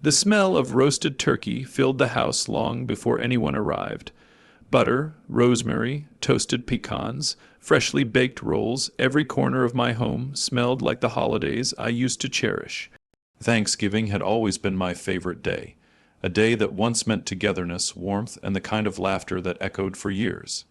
The smell of roasted turkey filled the house long before anyone arrived. Butter, rosemary, toasted pecans, freshly baked rolls, every corner of my home smelled like the holidays I used to cherish. Thanksgiving had always been my favorite day, a day that once meant togetherness, warmth, and the kind of laughter that echoed for years.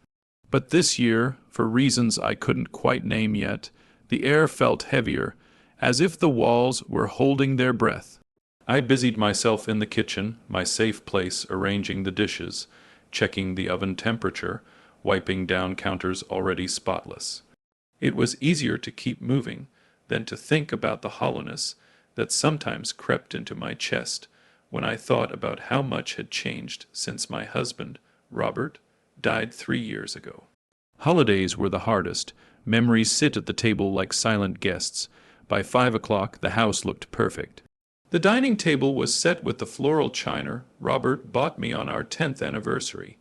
But this year, for reasons I couldn't quite name yet, the air felt heavier, as if the walls were holding their breath. I busied myself in the kitchen, my safe place, arranging the dishes, checking the oven temperature, wiping down counters already spotless. It was easier to keep moving than to think about the hollowness that sometimes crept into my chest when I thought about how much had changed since my husband, Robert, died 3 years ago. Holidays were the hardest. Memories sit at the table like silent guests. By 5 o'clock, the house looked perfect. The dining table was set with the floral china Robert bought me on our 10th anniversary,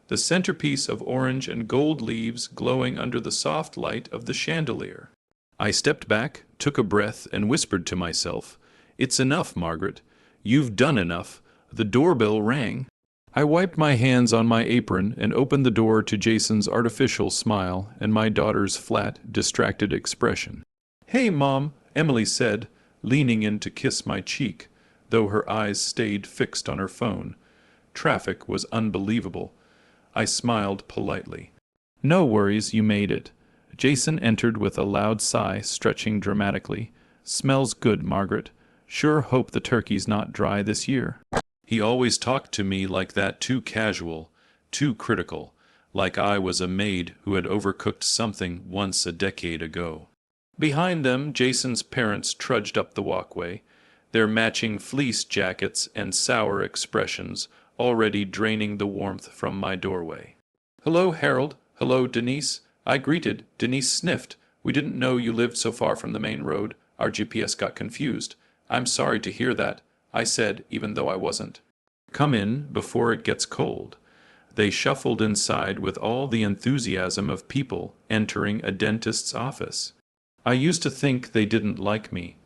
the centerpiece of orange and gold leaves glowing under the soft light of the chandelier. I stepped back, took a breath, and whispered to myself, "It's enough, Margaret. You've done enough." The doorbell rang. I wiped my hands on my apron and opened the door to Jason's artificial smile and my daughter's flat, distracted expression. "Hey, Mom," Emily said, leaning in to kiss my cheek, though her eyes stayed fixed on her phone. Traffic was unbelievable. I smiled politely. "No worries, you made it." Jason entered with a loud sigh, stretching dramatically. "Smells good, Margaret. Sure hope the turkey's not dry this year." He always talked to me like that, too casual, too critical, like I was a maid who had overcooked something once a decade ago. Behind them, Jason's parents trudged up the walkway, their matching fleece jackets and sour expressions already draining the warmth from my doorway. "Hello, Harold. Hello, Denise." I greeted. Denise sniffed. "We didn't know you lived so far from the main road. Our GPS got confused." "I'm sorry to hear that," I said, even though I wasn't. "Come in before it gets cold." They shuffled inside with all the enthusiasm of people entering a dentist's office. I used to think they didn't like me.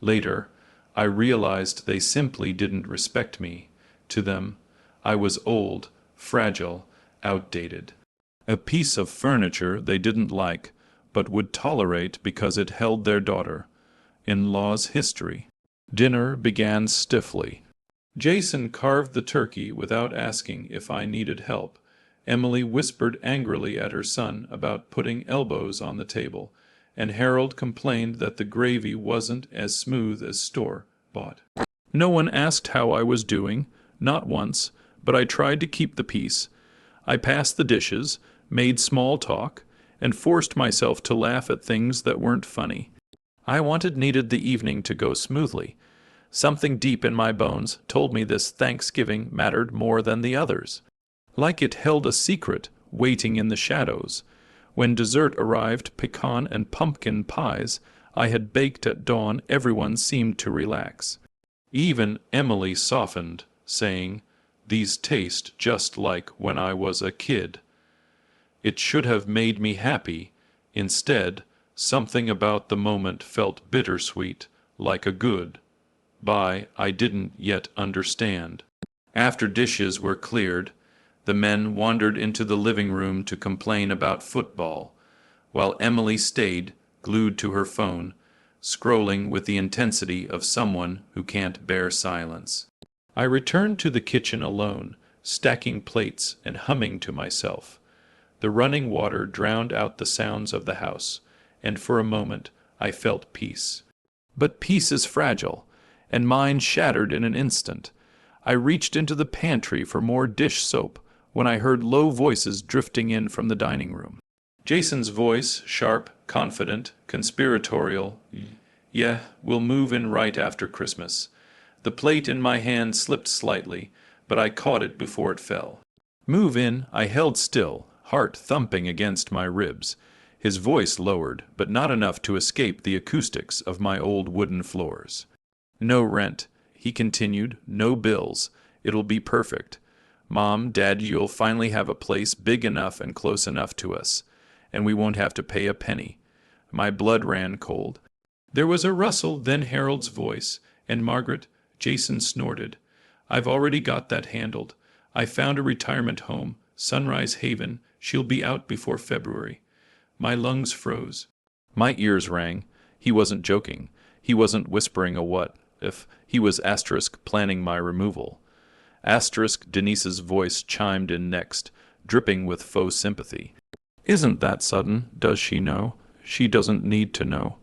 Later, I realized they simply didn't respect me. To them, I was old, fragile, outdated. A piece of furniture they didn't like, but would tolerate because it held their daughter. In-laws history. Dinner began stiffly. Jason carved the turkey without asking if I needed help. Emily whispered angrily at her son about putting elbows on the table, and Harold complained that the gravy wasn't as smooth as store-bought. No one asked how I was doing, not once, but I tried to keep the peace. I passed the dishes, made small talk, and forced myself to laugh at things that weren't funny. I needed the evening to go smoothly. Something deep in my bones told me this Thanksgiving mattered more than the others. Like it held a secret waiting in the shadows. When dessert arrived, pecan and pumpkin pies I had baked at dawn, everyone seemed to relax. Even Emily softened, saying, "These taste just like when I was a kid." It should have made me happy. Instead, something about the moment felt bittersweet, like a goodbye I didn't yet understand. After dishes were cleared, the men wandered into the living room to complain about football, while Emily stayed, glued to her phone, scrolling with the intensity of someone who can't bear silence. I returned to the kitchen alone, stacking plates and humming to myself. The running water drowned out the sounds of the house, and for a moment I felt peace. But peace is fragile, and mine shattered in an instant. I reached into the pantry for more dish soap when I heard low voices drifting in from the dining room. Jason's voice, sharp, confident, conspiratorial. "Yeah, we'll move in right after Christmas." The plate in my hand slipped slightly, but I caught it before it fell. "Move in." I held still, heart thumping against my ribs. His voice lowered, but not enough to escape the acoustics of my old wooden floors. "No rent," he continued, "no bills. It'll be perfect. Mom, Dad, you'll finally have a place big enough and close enough to us, and we won't have to pay a penny." My blood ran cold. There was a rustle, then Harold's voice, and Margaret, Jason snorted. I've already got that handled. I found a retirement home, Sunrise Haven. She'll be out before February. My lungs froze. My ears rang. He wasn't joking. He wasn't whispering a what if. He was planning my removal. Denise's voice chimed in next, dripping with faux sympathy. Isn't that sudden? Does she know? She doesn't need to know.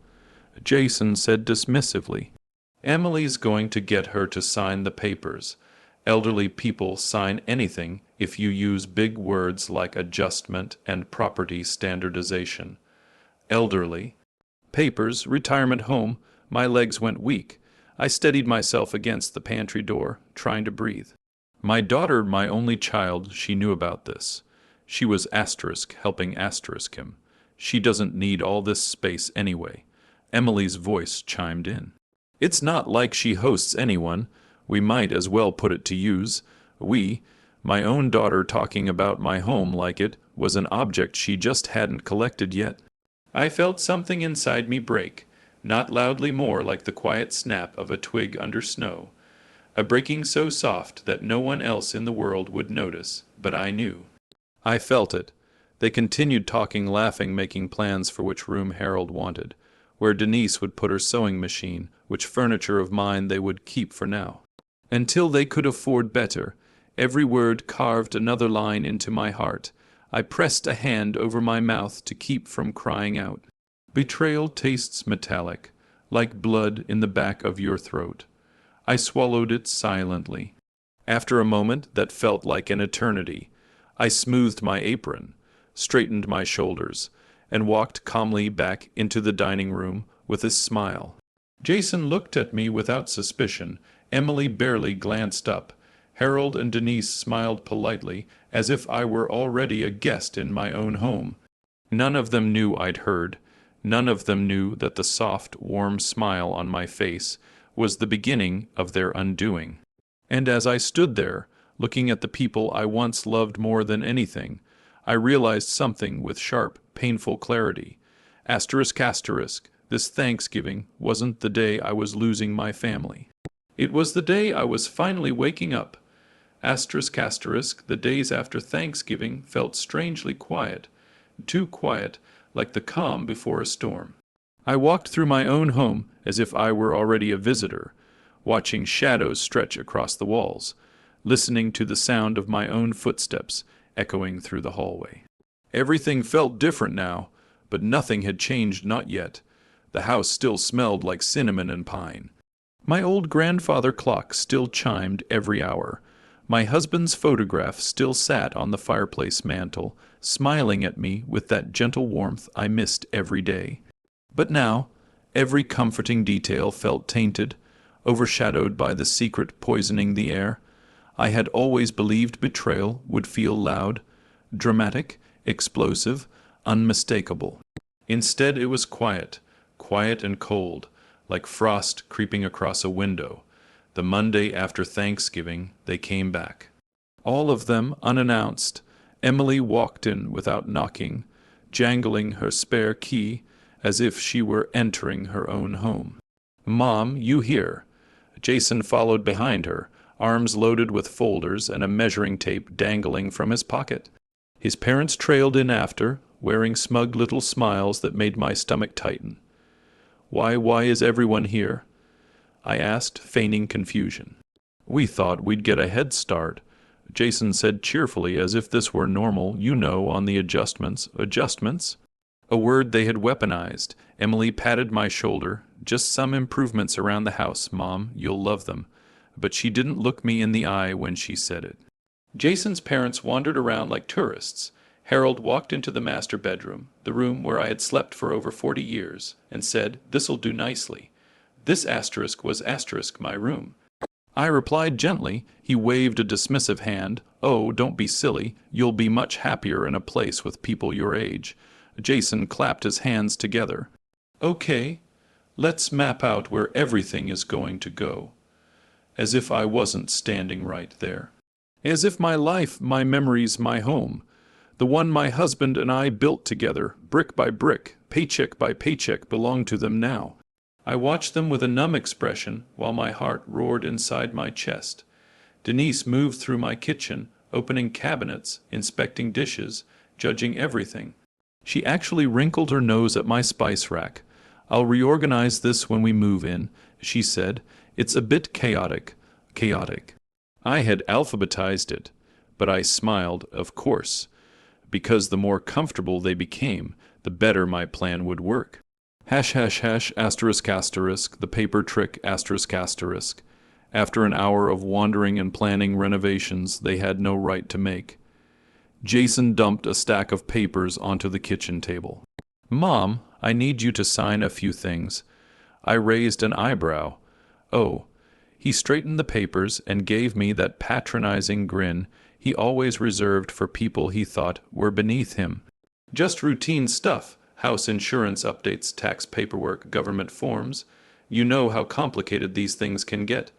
Jason said dismissively. Emily's going to get her to sign the papers. Elderly people sign anything if you use big words like adjustment and property standardization. Elderly. Papers, retirement home. My legs went weak. I steadied myself against the pantry door, trying to breathe. My daughter, my only child, she knew about this. She was helping him. She doesn't need all this space anyway. Emily's voice chimed in. It's not like she hosts anyone. We might as well put it to use. My own daughter talking about my home like it was an object she just hadn't collected yet. I felt something inside me break, not loudly, more like the quiet snap of a twig under snow. A breaking so soft that no one else in the world would notice, but I knew. I felt it. They continued talking, laughing, making plans for which room Harold wanted, where Denise would put her sewing machine, which furniture of mine they would keep for now. Until they could afford better, every word carved another line into my heart. I pressed a hand over my mouth to keep from crying out. Betrayal tastes metallic, like blood in the back of your throat. I swallowed it silently. After a moment that felt like an eternity, I smoothed my apron, straightened my shoulders, and walked calmly back into the dining room with a smile. Jason looked at me without suspicion. Emily barely glanced up. Harold and Denise smiled politely, as if I were already a guest in my own home. None of them knew I'd heard. None of them knew that the soft, warm smile on my face was the beginning of their undoing. And as I stood there, looking at the people I once loved more than anything, I realized something with sharp, painful clarity. This Thanksgiving wasn't the day I was losing my family. It was the day I was finally waking up. The days after Thanksgiving felt strangely quiet, too quiet, like the calm before a storm. I walked through my own home as if I were already a visitor, watching shadows stretch across the walls, listening to the sound of my own footsteps echoing through the hallway. Everything felt different now, but nothing had changed, not yet. The house still smelled like cinnamon and pine. My old grandfather clock still chimed every hour. My husband's photograph still sat on the fireplace mantel, smiling at me with that gentle warmth I missed every day. But now, every comforting detail felt tainted, overshadowed by the secret poisoning the air. I had always believed betrayal would feel loud, dramatic, explosive, unmistakable. Instead, it was quiet and cold, like frost creeping across a window. The Monday after Thanksgiving, they came back. All of them unannounced. Emily walked in without knocking, jangling her spare key as if she were entering her own home. "Mom, you here?" Jason followed behind her, arms loaded with folders and a measuring tape dangling from his pocket. His parents trailed in after, wearing smug little smiles that made my stomach tighten. Why is everyone here?" I asked, feigning confusion. "We thought we'd get a head start," Jason said cheerfully, as if this were normal, on the adjustments. Adjustments? A word they had weaponized. Emily patted my shoulder. "Just some improvements around the house, Mom. You'll love them." But she didn't look me in the eye when she said it. Jason's parents wandered around like tourists. Harold walked into the master bedroom, the room where I had slept for over 40 years, and said, "This'll do nicely." This was my room. I replied gently. He waved a dismissive hand. "Oh, don't be silly. You'll be much happier in a place with people your age." Jason clapped his hands together. "Okay, let's map out where everything is going to go." As if I wasn't standing right there. As if my life, my memories, my home, the one my husband and I built together, brick by brick, paycheck by paycheck, belonged to them now. I watched them with a numb expression while my heart roared inside my chest. Denise moved through my kitchen, opening cabinets, inspecting dishes, judging everything. She actually wrinkled her nose at my spice rack. "I'll reorganize this when we move in," she said. "It's a bit chaotic." Chaotic. I had alphabetized it, but I smiled, of course, because the more comfortable they became, the better my plan would work. Hash hash hash asterisk asterisk, the paper trick asterisk asterisk. After an hour of wandering and planning renovations they had no right to make. Jason dumped a stack of papers onto the kitchen table. "Mom, I need you to sign a few things." I raised an eyebrow. "Oh." He straightened the papers and gave me that patronizing grin he always reserved for people he thought were beneath him. "Just routine stuff. House insurance updates, tax paperwork, government forms. You know how complicated these things can get."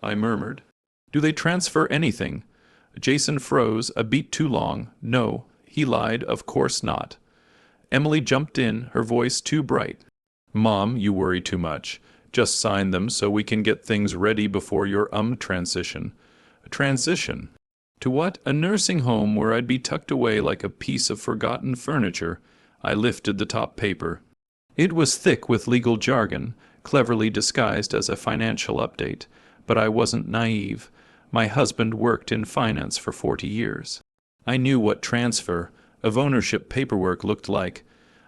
I murmured. "Do they transfer anything?" Jason froze a beat too long. "No." He lied. "Of course not." Emily jumped in, her voice too bright. "Mom, you worry too much. Just sign them so we can get things ready before your transition." A transition? To what? A nursing home where I'd be tucked away like a piece of forgotten furniture. I lifted the top paper. It was thick with legal jargon, cleverly disguised as a financial update, but I wasn't naive. My husband worked in finance for 40 years. I knew what transfer of ownership paperwork looked like.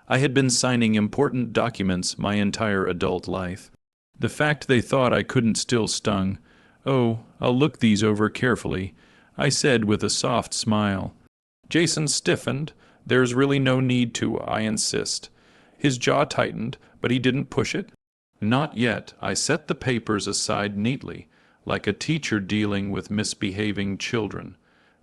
I had been signing important documents my entire adult life. The fact they thought I couldn't still stung. "Oh, I'll look these over carefully," I said with a soft smile. Jason stiffened. "There's really no need to, I insist." His jaw tightened, but he didn't push it. "Not yet." I set the papers aside neatly, like a teacher dealing with misbehaving children.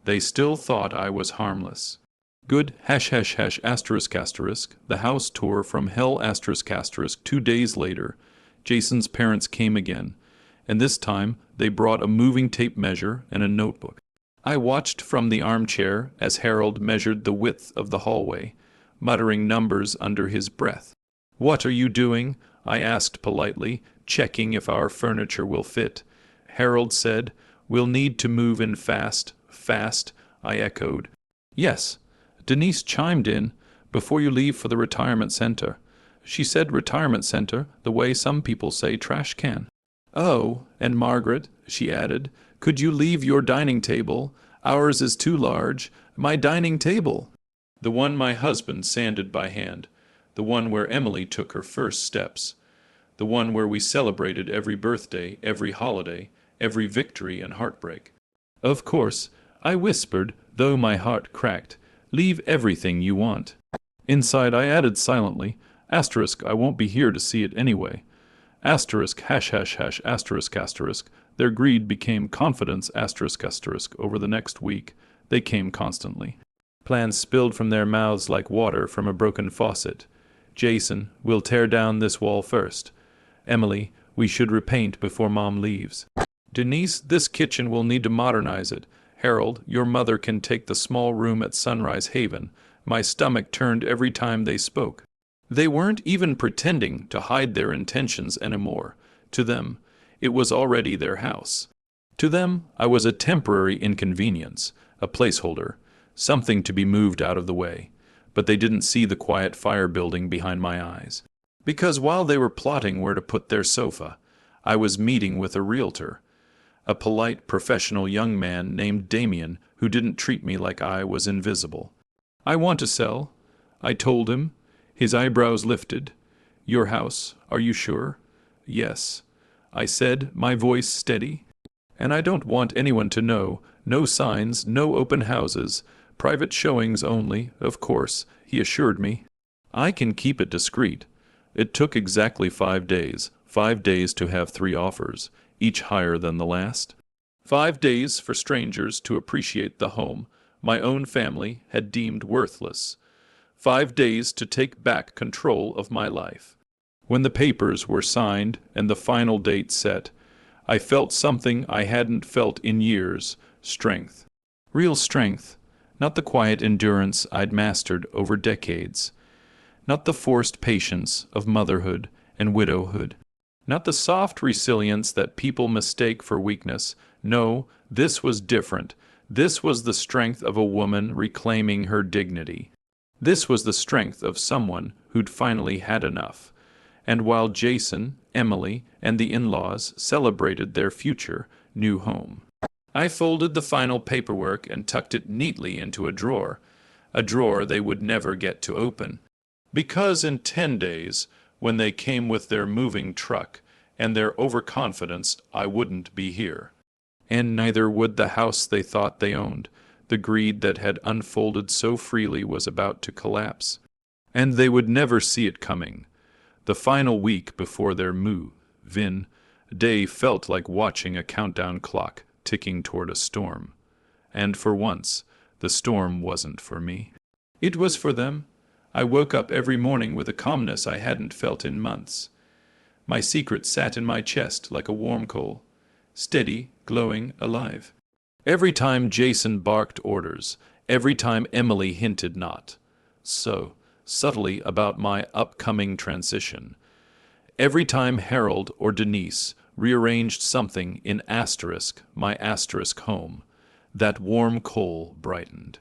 They still thought I was harmless. Good hash hash hash asterisk asterisk, the house tour from hell asterisk asterisk. 2 days later, Jason's parents came again, and this time they brought a moving tape measure and a notebook. I watched from the armchair as Harold measured the width of the hallway, muttering numbers under his breath. "What are you doing?" I asked politely, checking if our furniture will fit. Harold said, "We'll need to move in fast." "Fast?" I echoed. "Yes." Denise chimed in, "Before you leave for the retirement center." She said retirement center the way some people say trash can. "Oh, and Margaret," she added, "could you leave your dining table? Ours is too large. My dining table." The one my husband sanded by hand. The one where Emily took her first steps. The one where we celebrated every birthday, every holiday, every victory and heartbreak. "Of course," I whispered, though my heart cracked. "Leave everything you want." Inside I added silently, "Asterisk, I won't be here to see it anyway." Asterisk hash hash hash asterisk asterisk. Their greed became confidence asterisk asterisk. Over the next week, they came constantly. Plans spilled from their mouths like water from a broken faucet. "Jason, we'll tear down this wall first." "Emily, we should repaint before Mom leaves." "Denise, this kitchen will need to modernize it." "Harold, your mother can take the small room at Sunrise Haven." My stomach turned every time they spoke. They weren't even pretending to hide their intentions anymore. To them, it was already their house. To them, I was a temporary inconvenience, a placeholder, something to be moved out of the way. But they didn't see the quiet fire building behind my eyes. Because while they were plotting where to put their sofa, I was meeting with a realtor. A polite, professional young man named Damien who didn't treat me like I was invisible. "I want to sell," I told him. His eyebrows lifted. "Your house, are you sure?" "Yes," I said, my voice steady. "And I don't want anyone to know. No signs, no open houses. Private showings only, of course," he assured me. "I can keep it discreet." It took exactly 5 days. 5 days to have 3 offers, each higher than the last. 5 days for strangers to appreciate the home my own family had deemed worthless. 5 days to take back control of my life. When the papers were signed and the final date set, I felt something I hadn't felt in years, strength. Real strength, not the quiet endurance I'd mastered over decades, not the forced patience of motherhood and widowhood. Not the soft resilience that people mistake for weakness. No, this was different. This was the strength of a woman reclaiming her dignity. This was the strength of someone who'd finally had enough. And while Jason, Emily, and the in-laws celebrated their future new home, I folded the final paperwork and tucked it neatly into a drawer they would never get to open. Because in 10 days, when they came with their moving truck and their overconfidence, I wouldn't be here. And neither would the house they thought they owned. The greed that had unfolded so freely was about to collapse. And they would never see it coming. The final week before their move-in day felt like watching a countdown clock ticking toward a storm. And for once, the storm wasn't for me. It was for them. I woke up every morning with a calmness I hadn't felt in months. My secret sat in my chest like a warm coal, steady, glowing, alive. Every time Jason barked orders, every time Emily hinted not so subtly about my upcoming transition, every time Harold or Denise rearranged something in my asterisk home, that warm coal brightened.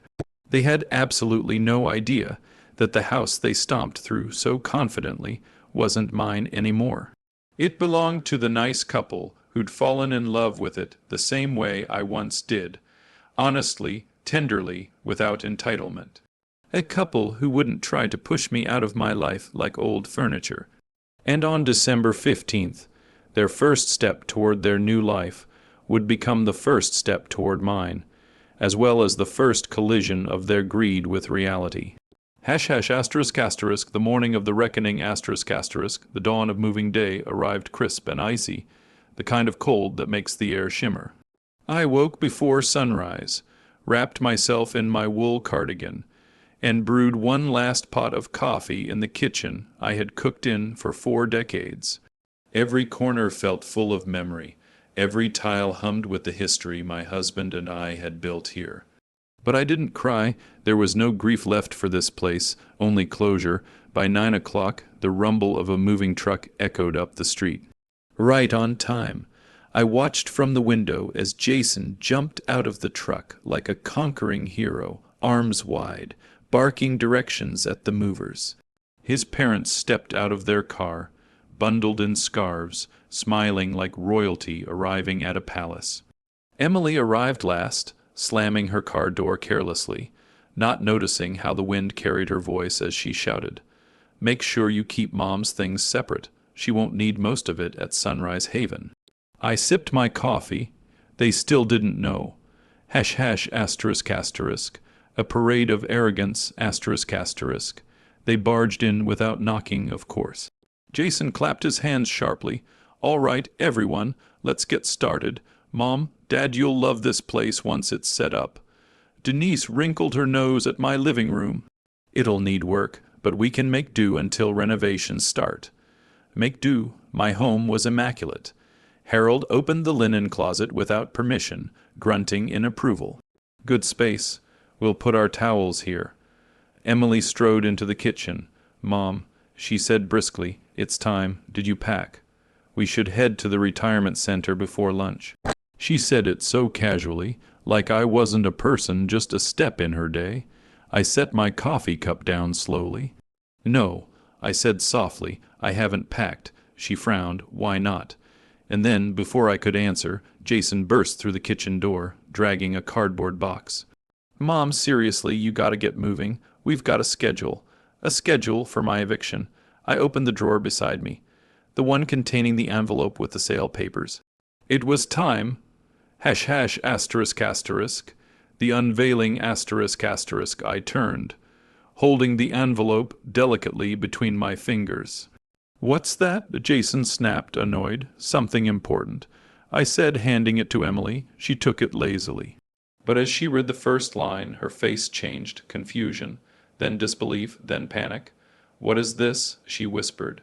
They had absolutely no idea that the house they stomped through so confidently wasn't mine anymore. It belonged to the nice couple who'd fallen in love with it the same way I once did, honestly, tenderly, without entitlement. A couple who wouldn't try to push me out of my life like old furniture. And on December 15th, their first step toward their new life would become the first step toward mine, as well as the first collision of their greed with reality. #****, the morning of the reckoning ****, the dawn of moving day arrived crisp and icy, the kind of cold that makes the air shimmer. I woke before sunrise, wrapped myself in my wool cardigan, and brewed one last pot of coffee in the kitchen I had cooked in for 4 decades. Every corner felt full of memory, every tile hummed with the history my husband and I had built here. But I didn't cry. There was no grief left for this place, only closure. By 9 o'clock, the rumble of a moving truck echoed up the street. Right on time. I watched from the window as Jason jumped out of the truck like a conquering hero, arms wide, barking directions at the movers. His parents stepped out of their car, bundled in scarves, smiling like royalty arriving at a palace. Emily arrived last, slamming her car door carelessly, not noticing how the wind carried her voice as she shouted, "Make sure you keep Mom's things separate. She won't need most of it at Sunrise Haven." I sipped my coffee. They still didn't know. ##*, a parade of arrogance, ***. They barged in without knocking, of course. Jason clapped his hands sharply. "All right, everyone, let's get started. Mom, Dad, you'll love this place once it's set up." Denise wrinkled her nose at my living room. "It'll need work, but we can make do until renovations start." Make do. My home was immaculate. Harold opened the linen closet without permission, grunting in approval. "Good space. We'll put our towels here." Emily strode into the kitchen. "Mom," she said briskly, "it's time. Did you pack? We should head to the retirement center before lunch." She said it so casually, like I wasn't a person, just a step in her day. I set my coffee cup down slowly. "No," I said softly, "I haven't packed." She frowned. "Why not?" And then, before I could answer, Jason burst through the kitchen door, dragging a cardboard box. "Mom, seriously, you gotta get moving. We've got a schedule. A schedule for my eviction." I opened the drawer beside me, the one containing the envelope with the sale papers. It was time. ##*, the unveiling ***. I turned, holding the envelope delicately between my fingers. "What's that?" Jason snapped, annoyed. "Something important," I said, handing it to Emily. She took it lazily. But as she read the first line, her face changed, confusion, then disbelief, then panic. "What is this?" she whispered.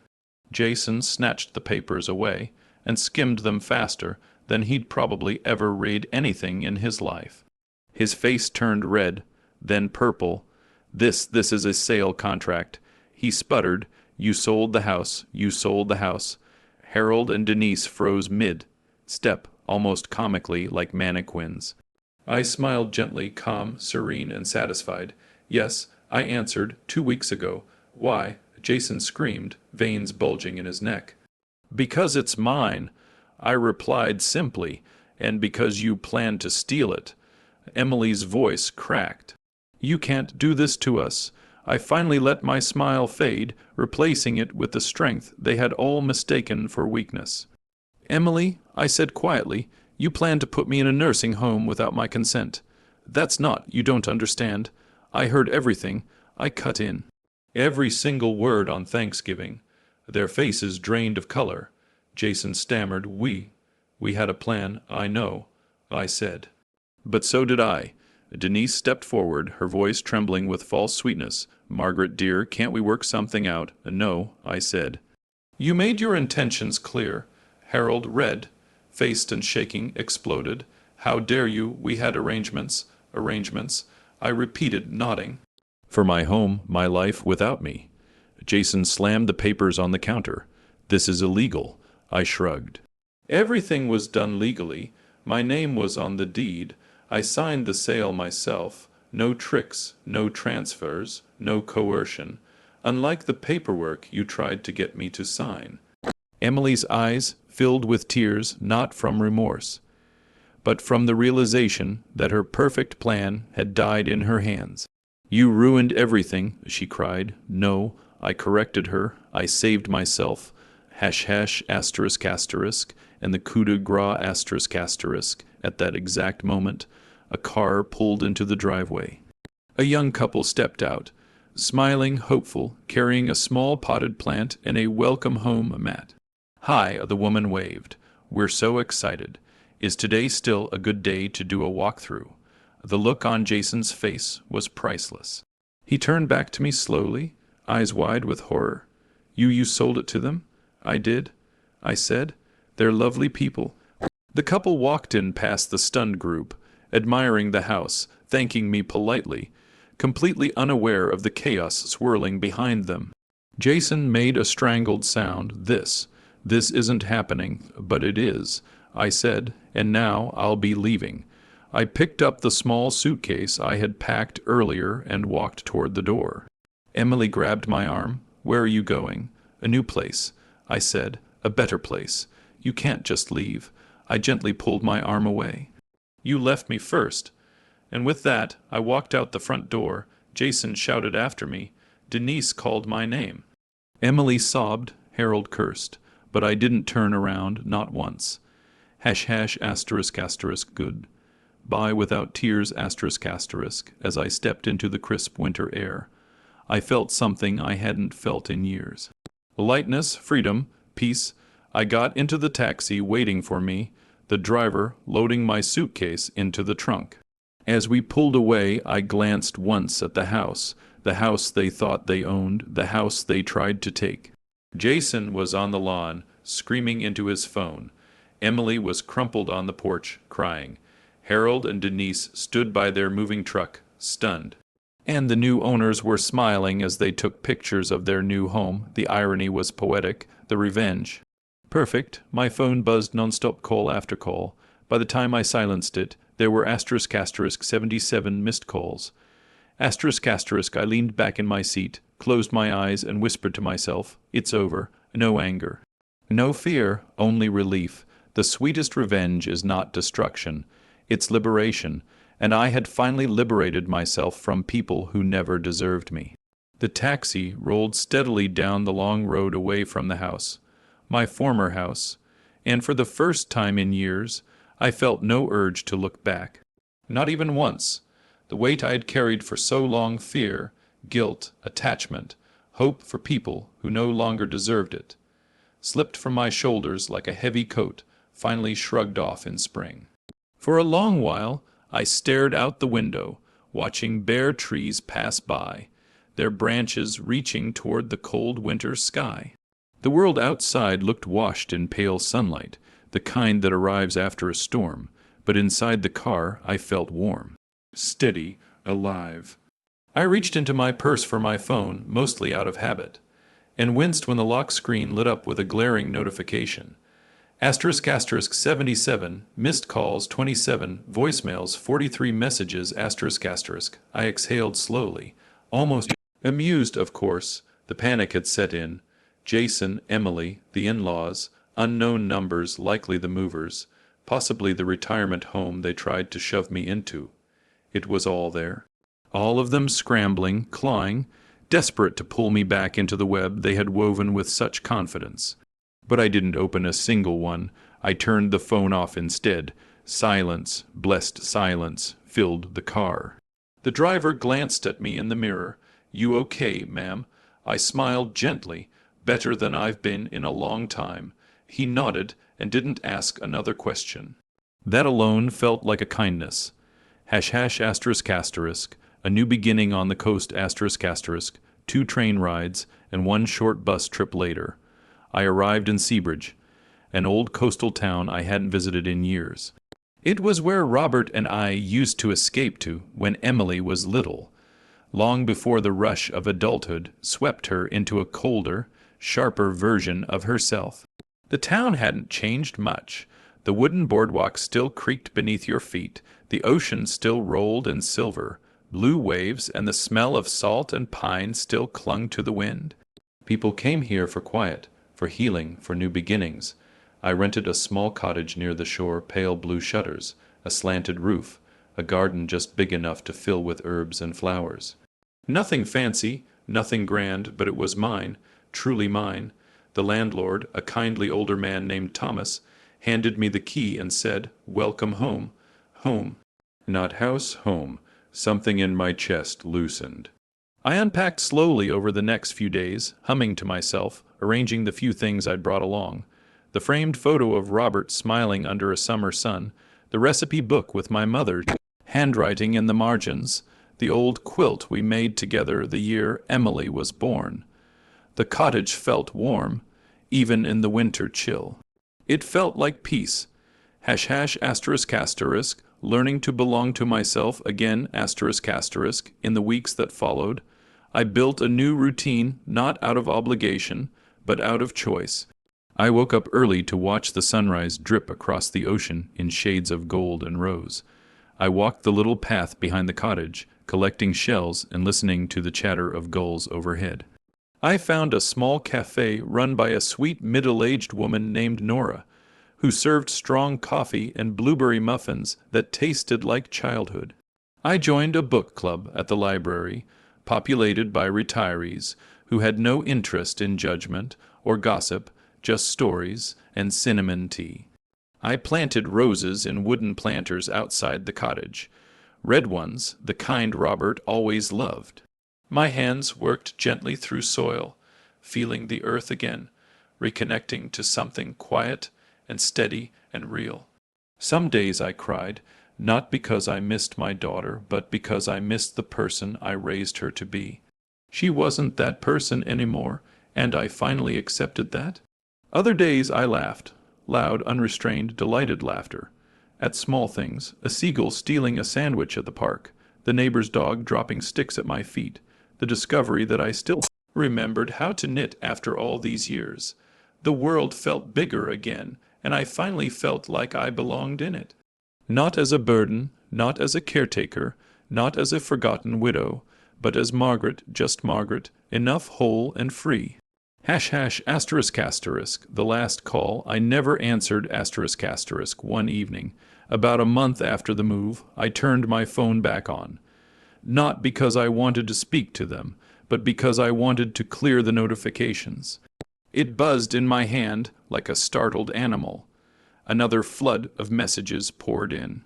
Jason snatched the papers away and skimmed them faster than he'd probably ever read anything in his life. His face turned red, then purple. This is a sale contract." He sputtered. "You sold the house. You sold the house." Harold and Denise froze mid-step, almost comically like mannequins. I smiled gently, calm, serene, and satisfied. Yes, I answered, 2 weeks ago. Why? Jason screamed, veins bulging in his neck. Because it's mine, I replied simply, and because you plan to steal it. Emily's voice cracked. You can't do this to us. I finally let my smile fade, replacing it with the strength they had all mistaken for weakness. Emily, I said quietly, you plan to put me in a nursing home without my consent. That's not, you don't understand. I heard everything. I cut in. Every single word on Thanksgiving. Their faces drained of color. Jason stammered, We had a plan, I know, I said. But so did I. Denise stepped forward, her voice trembling with false sweetness. Margaret, dear, can't we work something out? No, I said. You made your intentions clear. Harold, red, faced and shaking, exploded. How dare you? We had arrangements. Arrangements. I repeated, nodding. For my home, my life without me. Jason slammed the papers on the counter. This is illegal. I shrugged. Everything was done legally. My name was on the deed. I signed the sale myself. No tricks, no transfers, no coercion. Unlike the paperwork you tried to get me to sign. Emily's eyes filled with tears, not from remorse, but from the realization that her perfect plan had died in her hands. You ruined everything, she cried. No, I corrected her. I saved myself. Hash hash asterisk asterisk and the coup de grace asterisk asterisk. At that exact moment, a car pulled into the driveway. A young couple stepped out, smiling, hopeful, carrying a small potted plant and a welcome home mat. Hi, the woman waved. We're so excited. Is today still a good day to do a walkthrough? The look on Jason's face was priceless. He turned back to me slowly, eyes wide with horror. You sold it to them? I did, I said. They're lovely people. The couple walked in past the stunned group, admiring the house, thanking me politely, completely unaware of the chaos swirling behind them. Jason made a strangled sound. This isn't happening, but it is, I said, and now I'll be leaving. I picked up the small suitcase I had packed earlier and walked toward the door. Emily grabbed my arm. Where are you going? A new place, I said. A better place. You can't just leave. I gently pulled my arm away. You left me first. And with that, I walked out the front door. Jason shouted after me. Denise called my name. Emily sobbed. Harold cursed. But I didn't turn around, not once. Hash hash asterisk asterisk good. Bye without tears asterisk asterisk as I stepped into the crisp winter air. I felt something I hadn't felt in years. Lightness, freedom, peace. I got into the taxi waiting for me, the driver loading my suitcase into the trunk. As we pulled away, I glanced once at the house they thought they owned, the house they tried to take. Jason was on the lawn, screaming into his phone. Emily was crumpled on the porch, crying. Harold and Denise stood by their moving truck, stunned. And the new owners were smiling as they took pictures of their new home. The irony was poetic, the revenge. Perfect. My phone buzzed nonstop call after call. By the time I silenced it, there were asterisk asterisk 77 missed calls. Asterisk asterisk, I leaned back in my seat, closed my eyes, and whispered to myself, it's over. No anger. No fear, only relief. The sweetest revenge is not destruction. It's liberation, and I had finally liberated myself from people who never deserved me. The taxi rolled steadily down the long road away from the house, my former house, and for the first time in years, I felt no urge to look back. Not even once. The weight I had carried for so long, fear, guilt, attachment, hope for people who no longer deserved it, slipped from my shoulders like a heavy coat, finally shrugged off in spring. For a long while, I stared out the window, watching bare trees pass by, their branches reaching toward the cold winter sky. The world outside looked washed in pale sunlight, the kind that arrives after a storm, but inside the car I felt warm, steady, alive. I reached into my purse for my phone, mostly out of habit. and winced when the lock screen lit up with a glaring notification. Asterisk asterisk 77, missed calls 27, voicemails 43 messages asterisk asterisk. I exhaled slowly, almost amused, of course. The panic had set in. Jason, Emily, the in-laws, unknown numbers, likely the movers, possibly the retirement home they tried to shove me into. It was all there. All of them scrambling, clawing, desperate to pull me back into the web they had woven with such confidence. But I didn't open a single one. I turned the phone off instead. Silence, blessed silence, filled the car. The driver glanced at me in the mirror. "You okay, ma'am?" I smiled gently. "Better than I've been in a long time." He nodded and didn't ask another question. That alone felt like a kindness. Hash hash asterisk asterisk, a new beginning on the coast asterisk asterisk, 2 train rides, and 1 short bus trip later. I arrived in Seabridge, an old coastal town I hadn't visited in years. It was where Robert and I used to escape to when Emily was little, long before the rush of adulthood swept her into a colder, sharper version of herself. The town hadn't changed much. The wooden boardwalk still creaked beneath your feet, the ocean still rolled in silver, blue waves and the smell of salt and pine still clung to the wind. People came here for quiet, for healing, for new beginnings. I rented a small cottage near the shore, pale blue shutters, a slanted roof, a garden just big enough to fill with herbs and flowers. Nothing fancy, nothing grand, but it was mine, truly mine. The landlord, a kindly older man named Thomas, handed me the key and said, "Welcome home." Home. Not house, home. Something in my chest loosened. I unpacked slowly over the next few days, humming to myself, arranging the few things I'd brought along. The framed photo of Robert smiling under a summer sun, the recipe book with my mother, handwriting in the margins, the old quilt we made together the year Emily was born. The cottage felt warm, even in the winter chill. It felt like peace. Hash hash asterisk asterisk, learning to belong to myself again asterisk asterisk in the weeks that followed. I built a new routine, not out of obligation, but out of choice. I woke up early to watch the sunrise drip across the ocean in shades of gold and rose. I walked the little path behind the cottage, collecting shells and listening to the chatter of gulls overhead. I found a small cafe run by a sweet middle-aged woman named Nora, who served strong coffee and blueberry muffins that tasted like childhood. I joined a book club at the library, populated by retirees who had no interest in judgment or gossip, just stories and cinnamon tea. I planted roses in wooden planters outside the cottage, red ones, the kind Robert always loved. My hands worked gently through soil, feeling the earth again, reconnecting to something quiet and steady and real. Some days I cried, not because I missed my daughter, but because I missed the person I raised her to be. She wasn't that person anymore, and I finally accepted that. Other days I laughed, loud, unrestrained, delighted laughter. At small things, a seagull stealing a sandwich at the park, the neighbor's dog dropping sticks at my feet, the discovery that I still remembered how to knit after all these years. The world felt bigger again, and I finally felt like I belonged in it. Not as a burden, not as a caretaker, not as a forgotten widow, but as Margaret, just Margaret, enough whole and free. Hash hash asterisk asterisk, the last call I never answered asterisk asterisk one evening. About a month after the move, I turned my phone back on. Not because I wanted to speak to them, but because I wanted to clear the notifications. It buzzed in my hand like a startled animal. Another flood of messages poured in.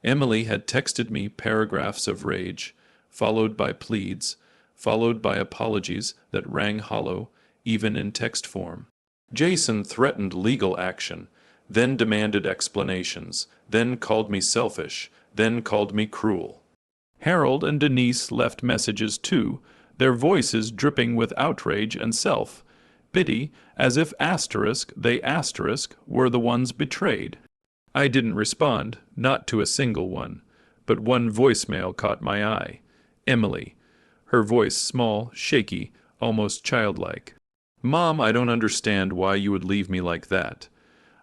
Emily had texted me paragraphs of rage, followed by pleads, followed by apologies that rang hollow, even in text form. Jason threatened legal action, then demanded explanations, then called me selfish, then called me cruel. Harold and Denise left messages too, their voices dripping with outrage and self-pity, as if they were the ones betrayed. I didn't respond, not to a single one, but one voicemail caught my eye. Emily. Her voice small, shaky, almost childlike. Mom, I don't understand why you would leave me like that.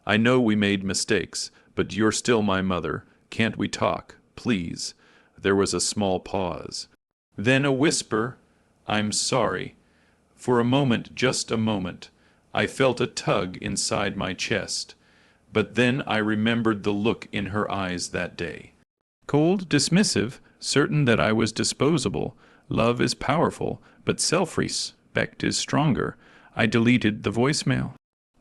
I know we made mistakes, but you're still my mother. Can't we talk, please? There was a small pause. Then a whisper, I'm sorry. For a moment, just a moment, I felt a tug inside my chest. But then I remembered the look in her eyes that day. Cold, dismissive, certain that I was disposable. Love is powerful, but self-respect is stronger. I deleted the voicemail.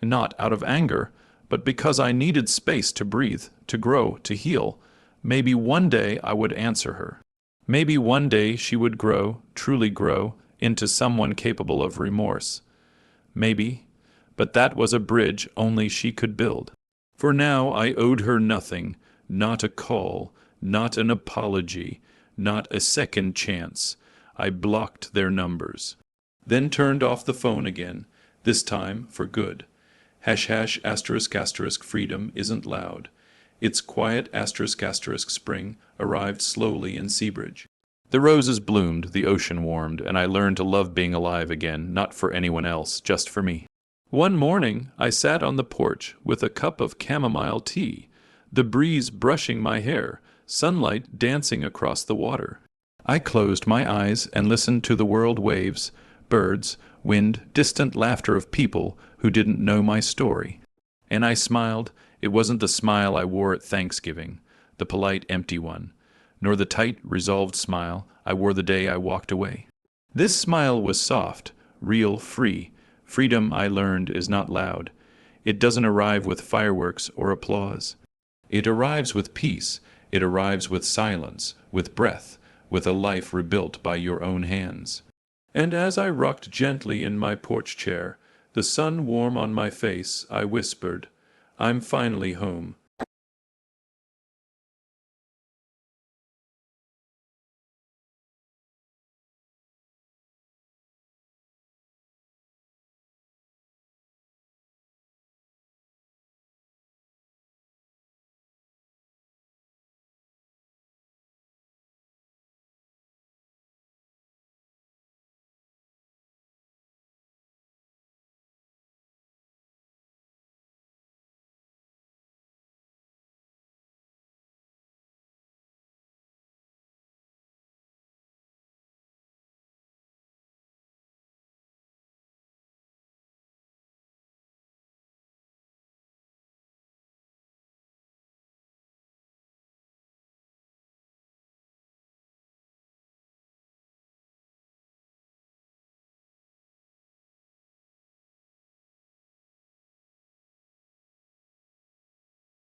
Not out of anger, but because I needed space to breathe, to grow, to heal. Maybe one day I would answer her. Maybe one day she would grow, truly grow, into someone capable of remorse. Maybe, but that was a bridge only she could build. For now I owed her nothing, not a call, not an apology, not a second chance. I blocked their numbers. Then turned off the phone again, this time for good. #** freedom isn't loud. Its quiet ** spring arrived slowly in Seabridge. The roses bloomed, the ocean warmed, and I learned to love being alive again, not for anyone else, just for me. One morning I sat on the porch with a cup of chamomile tea, the breeze brushing my hair, sunlight dancing across the water. I closed my eyes and listened to the world waves, birds, wind, distant laughter of people who didn't know my story. And I smiled. It wasn't the smile I wore at Thanksgiving, the polite, empty one, nor the tight, resolved smile I wore the day I walked away. This smile was soft, real, free. Freedom, I learned, is not loud. It doesn't arrive with fireworks or applause. It arrives with peace. It arrives with silence, with breath, with a life rebuilt by your own hands. And as I rocked gently in my porch chair, the sun warm on my face, I whispered, I'm finally home.